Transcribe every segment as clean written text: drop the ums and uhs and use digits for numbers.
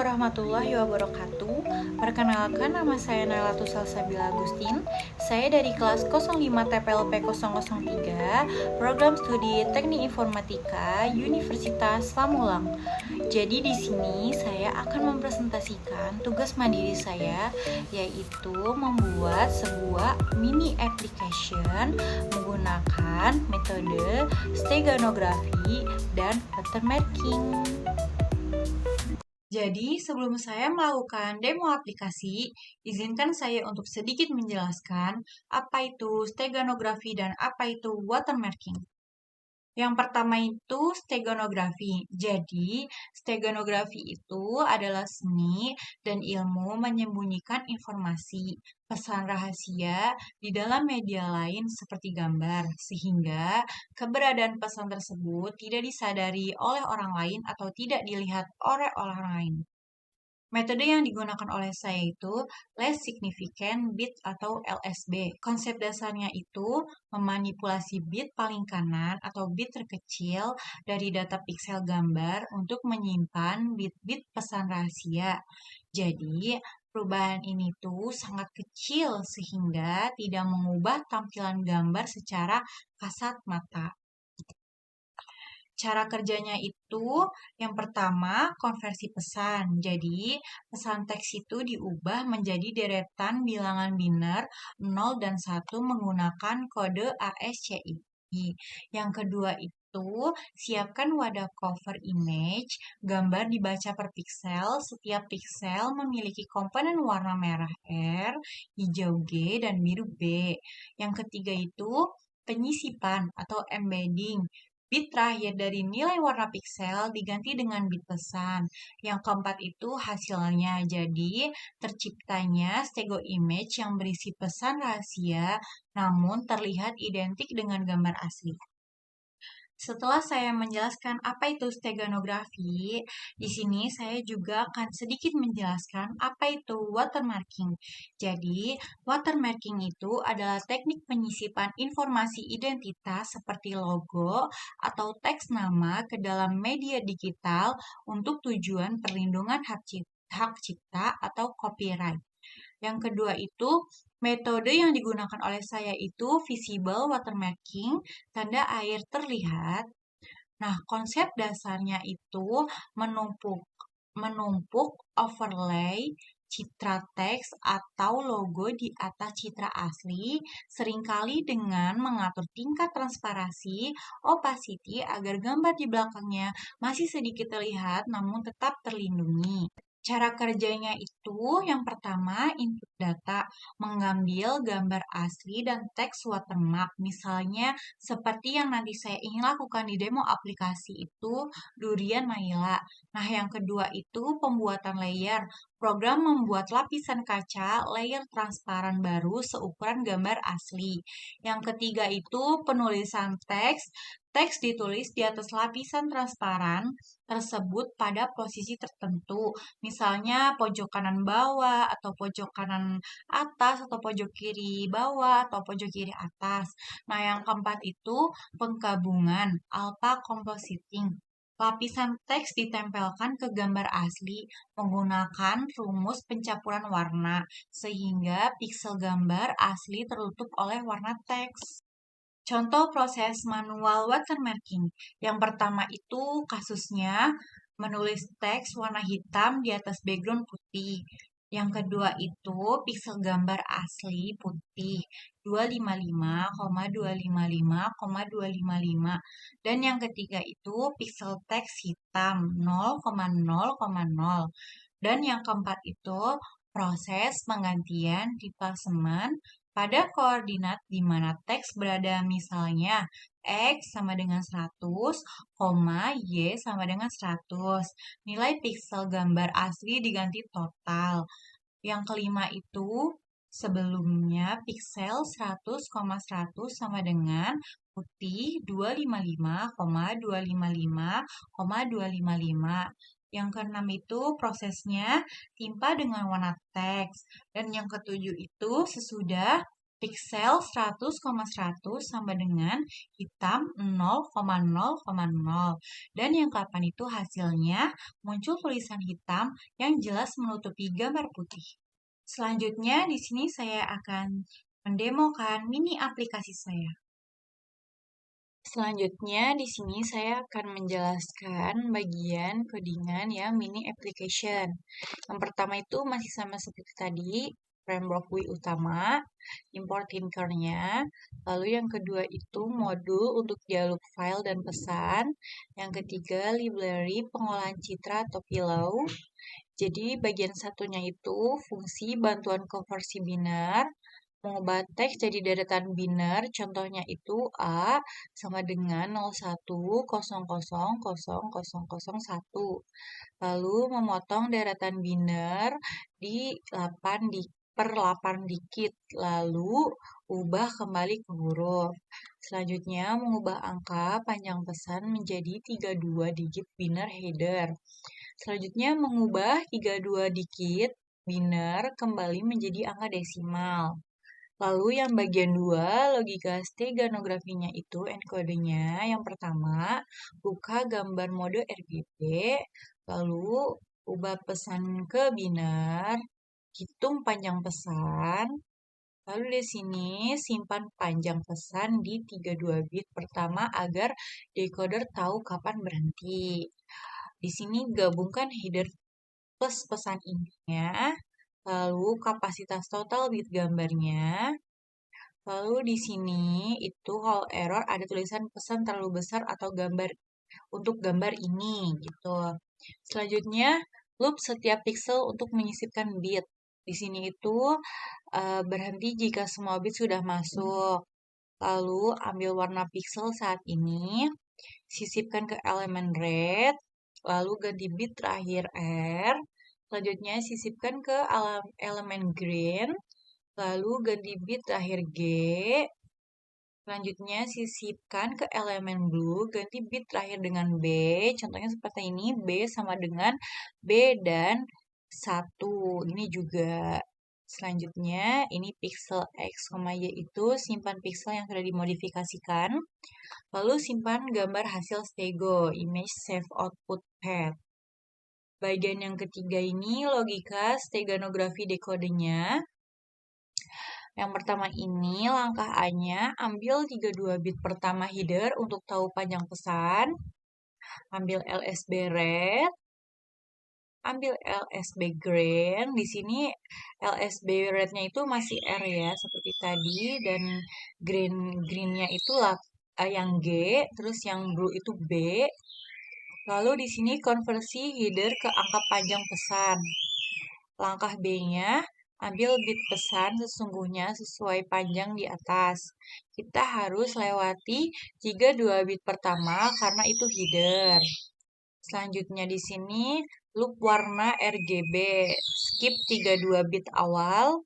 warahmatullahi wabarakatuh. Perkenalkan, nama saya Naila Salsabila Agustin. Saya dari kelas 05 TPLP 003, Program Studi Teknik Informatika Universitas Pamulang. Jadi di sini saya akan mempresentasikan tugas mandiri saya, yaitu membuat sebuah mini application menggunakan metode steganografi dan watermarking. Jadi, sebelum saya melakukan demo aplikasi, izinkan saya untuk sedikit menjelaskan apa itu steganografi dan apa itu watermarking. Yang pertama itu steganografi. Jadi, steganografi itu adalah seni dan ilmu menyembunyikan informasi, pesan rahasia di dalam media lain seperti gambar, sehingga keberadaan pesan tersebut tidak disadari oleh orang lain atau tidak dilihat oleh orang lain. Metode yang digunakan oleh saya itu Less Significant Bit atau LSB. Konsep dasarnya itu memanipulasi bit paling kanan atau bit terkecil dari data piksel gambar untuk menyimpan bit-bit pesan rahasia. Jadi, perubahan ini tuh sangat kecil sehingga tidak mengubah tampilan gambar secara kasat mata. Cara kerjanya itu yang pertama konversi pesan. Jadi, pesan teks itu diubah menjadi deretan bilangan biner 0 dan 1 menggunakan kode ASCII. Yang kedua itu, siapkan wadah cover image, gambar dibaca per pixel, setiap pixel memiliki komponen warna merah R, hijau G, dan biru B. Yang ketiga itu, penyisipan atau embedding. Bit terakhir dari nilai warna piksel diganti dengan bit pesan. Yang keempat itu hasilnya. Jadi, terciptanya stego image yang berisi pesan rahasia namun terlihat identik dengan gambar asli. Setelah saya menjelaskan apa itu steganografi, di sini saya juga akan sedikit menjelaskan apa itu watermarking. Jadi, watermarking itu adalah teknik penyisipan informasi identitas seperti logo atau teks nama ke dalam media digital untuk tujuan perlindungan hak cipta atau copyright. Yang kedua itu, metode yang digunakan oleh saya itu visible watermarking, tanda air terlihat. Nah, konsep dasarnya itu menumpuk overlay citra teks atau logo di atas citra asli, seringkali dengan mengatur tingkat transparansi, opacity agar gambar di belakangnya masih sedikit terlihat namun tetap terlindungi. Cara kerjanya itu yang pertama input data, mengambil gambar asli dan teks watermark. Misalnya seperti yang nanti saya ingin lakukan di demo aplikasi itu Durian Naila. Nah, yang kedua itu pembuatan layer. Program membuat lapisan kaca layer transparan baru seukuran gambar asli. Yang ketiga itu penulisan teks. Teks ditulis di atas lapisan transparan tersebut pada posisi tertentu. Misalnya pojok kanan bawah, atau pojok kanan atas, atau pojok kiri bawah, atau pojok kiri atas. Nah, yang keempat itu penggabungan, alpha compositing. Lapisan teks ditempelkan ke gambar asli menggunakan rumus pencampuran warna, sehingga piksel gambar asli tertutup oleh warna teks. Contoh proses manual watermarking. Yang pertama itu kasusnya menulis teks warna hitam di atas background putih. Yang kedua itu piksel gambar asli putih 255,255,255. Dan yang ketiga itu piksel teks hitam 0,0,0. Dan yang keempat itu proses penggantian replacement pada koordinat di mana teks berada, misalnya X sama dengan 100, Y sama dengan 100. Nilai piksel gambar asli diganti total. Yang kelima itu sebelumnya piksel 100,100 sama dengan putih 255,255,255. Yang keenam itu prosesnya timpa dengan warna teks. Dan yang ketujuh itu sesudah Pixel 100,100 sama dengan hitam 0,0,0. Dan yang kapan itu hasilnya muncul tulisan hitam yang jelas menutupi gambar putih. Selanjutnya di sini saya akan mendemokan mini aplikasi saya. Selanjutnya di sini saya akan menjelaskan bagian codingan yang mini application. Yang pertama itu masih sama seperti tadi, framework GUI utama, import linkernya. Lalu yang kedua itu modul untuk dialog file dan pesan. Yang ketiga library pengolahan citra atau pillow. Jadi bagian satunya itu fungsi bantuan konversi biner, mengubah teks jadi deretan biner, contohnya itu A sama dengan 01000001. Lalu memotong deretan biner di 8 per 8 dikit, lalu ubah kembali ke huruf. Selanjutnya mengubah angka panjang pesan menjadi 32 digit biner header. Selanjutnya mengubah 32 digit biner kembali menjadi angka desimal. Lalu yang bagian 2, logika steganografinya itu encodenya. Yang pertama, buka gambar mode RGB, lalu ubah pesan ke biner, hitung panjang pesan, lalu di sini simpan panjang pesan di 32 bit pertama agar decoder tahu kapan berhenti. Di sini gabungkan header plus pesan intinya, lalu kapasitas total bit gambarnya. Lalu di sini itu kalau error ada tulisan pesan terlalu besar atau gambar untuk gambar ini gitu. Selanjutnya loop setiap pixel untuk menyisipkan bit. Di sini itu berhenti jika semua bit sudah masuk. Lalu ambil warna pixel saat ini, sisipkan ke elemen red, lalu ganti bit terakhir R. Selanjutnya sisipkan ke elemen green, lalu ganti bit terakhir G. Selanjutnya sisipkan ke elemen blue, ganti bit terakhir dengan B. Contohnya seperti ini, B sama dengan B dan 1. Ini juga. Selanjutnya, ini pixel X, Y itu simpan pixel yang sudah dimodifikasikan. Lalu simpan gambar hasil stego, image save output path. Bagian yang ketiga ini logika steganografi dekodenya. Yang pertama ini langkah A-nya, ambil 32 bit pertama header untuk tahu panjang pesan. Ambil LSB red, ambil LSB green. Di sini LSB rednya itu masih R ya, seperti tadi. Dan greennya itu yang G, terus yang blue itu B. Lalu di sini konversi header ke angka panjang pesan. Langkah B-nya, ambil bit pesan sesungguhnya sesuai panjang di atas. Kita harus lewati 32 bit pertama karena itu header. Selanjutnya di sini loop warna RGB. Skip 32 bit awal.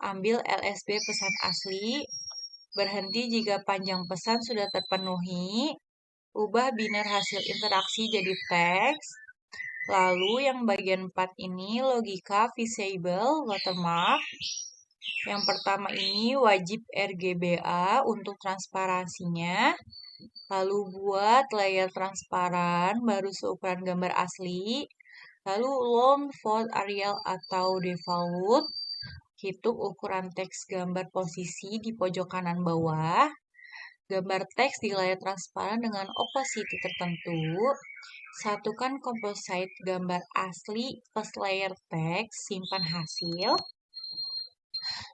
Ambil LSB pesan asli. Berhenti jika panjang pesan sudah terpenuhi. Ubah biner hasil interaksi jadi teks. Lalu yang bagian 4 ini logika visible watermark. Yang pertama ini wajib RGBA untuk transparansinya. Lalu buat layer transparan baru seukuran gambar asli. Lalu lone font Arial atau default. Hitung ukuran teks gambar posisi di pojok kanan bawah. Gambar teks di layar transparan dengan opacity tertentu. Satukan composite gambar asli plus layer teks, simpan hasil.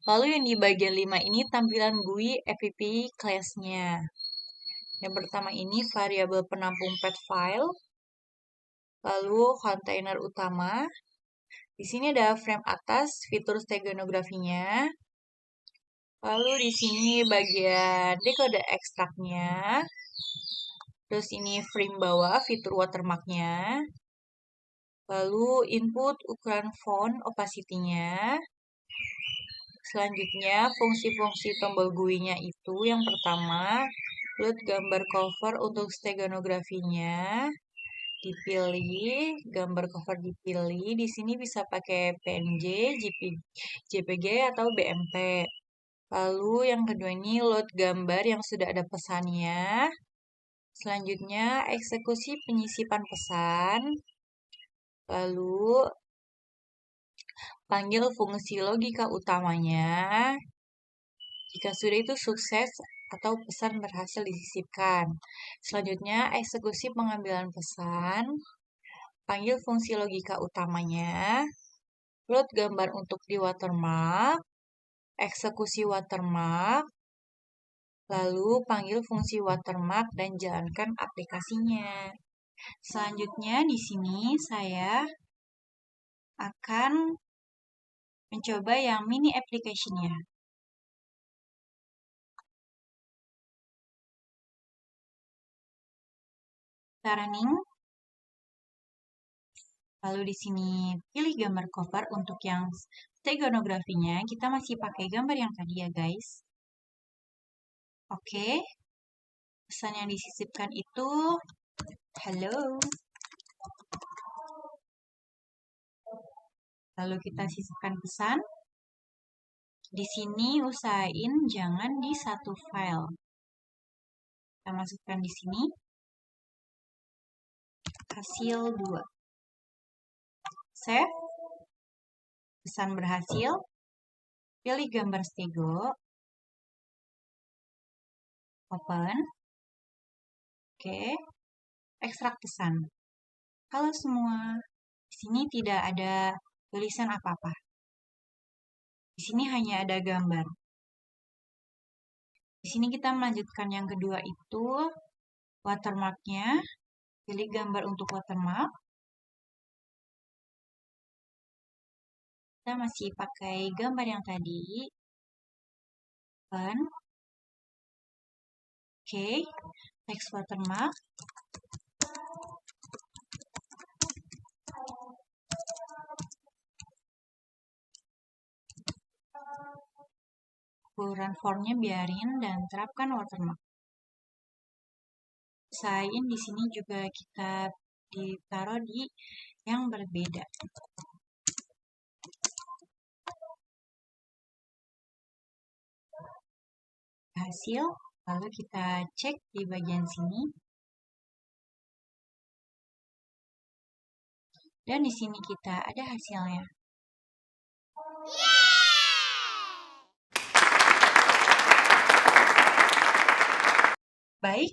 Lalu yang di bagian 5 ini tampilan GUI app class-nya. Yang pertama ini variabel penampung path file. Lalu kontainer utama. Di sini ada frame atas, fitur steganografinya. Lalu di sini bagian dekode ekstraknya. Terus ini frame bawah, fitur watermark-nya. Lalu input ukuran font opacity-nya. Selanjutnya fungsi-fungsi tombol GUI-nya itu yang pertama, load gambar cover untuk steganografinya. Dipilih, gambar cover dipilih. Di sini bisa pakai PNG, JPG atau BMP. Lalu yang kedua ini load gambar yang sudah ada pesannya. Selanjutnya eksekusi penyisipan pesan. Lalu panggil fungsi logika utamanya. Jika sudah itu sukses atau pesan berhasil disisipkan. Selanjutnya eksekusi pengambilan pesan. Panggil fungsi logika utamanya. Load gambar untuk di watermark. Eksekusi watermark. Lalu panggil fungsi watermark dan jalankan aplikasinya. Selanjutnya di sini saya akan mencoba yang mini application-nya. Kita running. Lalu di sini pilih gambar cover untuk yang stegonografinya. Kita masih pakai gambar yang tadi ya guys. Oke. Pesan yang disisipkan itu halo. Lalu kita sisipkan pesan. Di sini usahain jangan di satu file. Kita masukkan di sini. Hasil 2. Save. Pesan berhasil. Pilih gambar stego. Open. Oke. Ekstrak pesan. Halo semua. Di sini tidak ada tulisan apa-apa. Di sini hanya ada gambar. Di sini kita melanjutkan yang kedua itu watermark-nya. Pilih gambar untuk watermark. Kita masih pakai gambar yang tadi. Open. Oke. Text watermark. Ukuran fontnya biarin dan terapkan watermark. Usahain di sini juga kita ditaruh di yang berbeda. Hasil, lalu kita cek di bagian sini. Dan di sini kita ada hasilnya. Baik,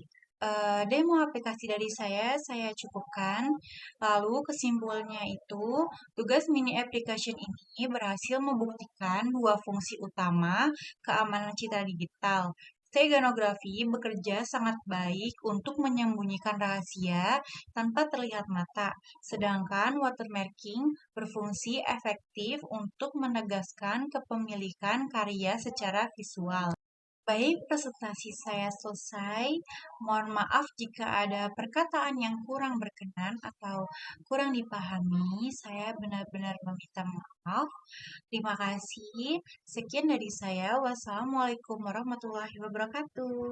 demo aplikasi dari saya cukupkan. Lalu kesimpulannya itu, tugas mini application ini berhasil membuktikan dua fungsi utama keamanan citra digital. Steganografi bekerja sangat baik untuk menyembunyikan rahasia tanpa terlihat mata, sedangkan watermarking berfungsi efektif untuk menegaskan kepemilikan karya secara visual. Baik, presentasi saya selesai. Mohon maaf jika ada perkataan yang kurang berkenan atau kurang dipahami. Saya benar-benar meminta maaf. Terima kasih. Sekian dari saya. Wassalamualaikum warahmatullahi wabarakatuh.